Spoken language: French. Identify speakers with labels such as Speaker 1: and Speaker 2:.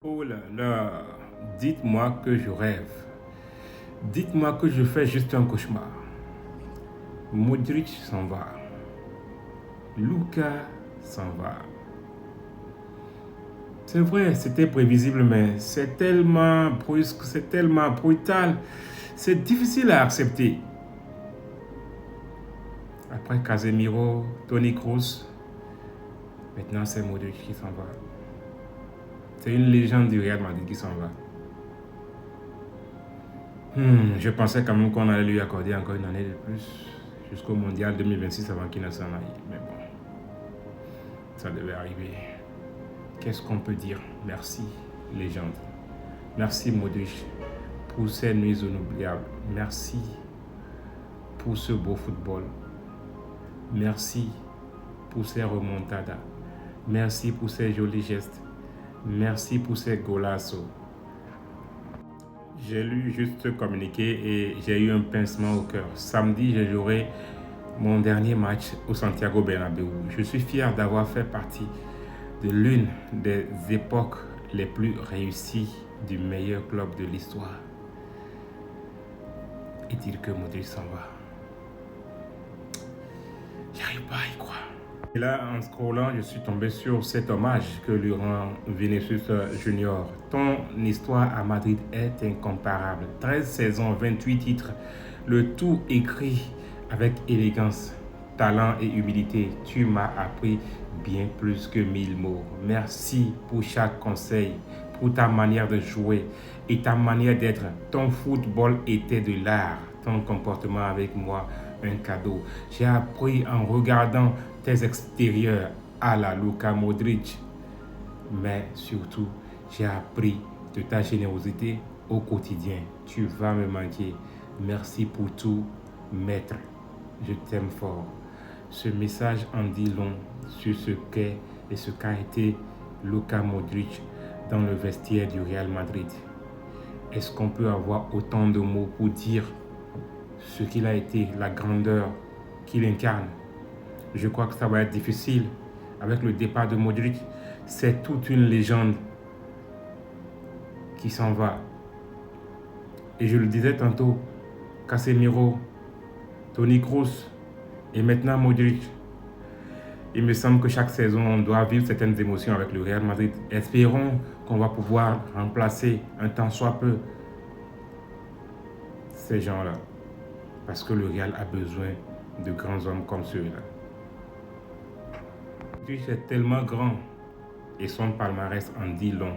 Speaker 1: Oh là là, dites-moi que je rêve. Dites-moi que je fais juste un cauchemar. Modric s'en va. Luka s'en va. C'est vrai, c'était prévisible, mais c'est tellement brusque, c'est tellement brutal. C'est difficile à accepter. Après Casemiro, Toni Kroos, maintenant c'est Modric qui s'en va. C'est une légende du Real Madrid qui s'en va. Je pensais quand même qu'on allait lui accorder encore une année de plus jusqu'au Mondial 2026 avant qu'il ne s'en aille. Mais bon, ça devait arriver. Qu'est-ce qu'on peut dire? Merci, légende. Merci, Modric, pour ces nuits inoubliables. Merci pour ce beau football. Merci pour ces remontadas. Merci pour ces jolis gestes. Merci pour ces golassos. J'ai lu juste communiqué et j'ai eu un pincement au cœur. Samedi, je jouerai mon dernier match au Santiago Bernabéu. Je suis fier d'avoir fait partie de l'une des époques les plus réussies du meilleur club de l'histoire. Et dire que Modric s'en va. J'arrive pas à y croire. Et là, en scrollant, je suis tombé sur cet hommage que lui rend Vinicius Junior. Ton histoire à Madrid est incomparable. 13 saisons, 28 titres, le tout écrit avec élégance, talent et humilité. Tu m'as appris bien plus que 1000 mots. Merci pour chaque conseil, pour ta manière de jouer et ta manière d'être. Ton football était de l'art. Ton comportement avec moi, un cadeau. J'ai appris en regardant tes extérieurs à la Luka Modric. Mais surtout, j'ai appris de ta générosité au quotidien. Tu vas me manquer. Merci pour tout, maître. Je t'aime fort. Ce message en dit long sur ce qu'est et ce qu'a été Luka Modric dans le vestiaire du Real Madrid. Est-ce qu'on peut avoir autant de mots pour dire ce qu'il a été, la grandeur qu'il incarne? Je crois que ça va être difficile avec le départ de Modric. C'est toute une légende qui s'en va. Et je le disais tantôt, Casemiro, Toni Kroos et maintenant Modric. Il me semble que chaque saison, on doit vivre certaines émotions avec le Real Madrid. Espérons qu'on va pouvoir remplacer un tant soit peu ces gens-là. Parce que le Real a besoin de grands hommes comme ceux-là. Modric est tellement grand et son palmarès en dit long.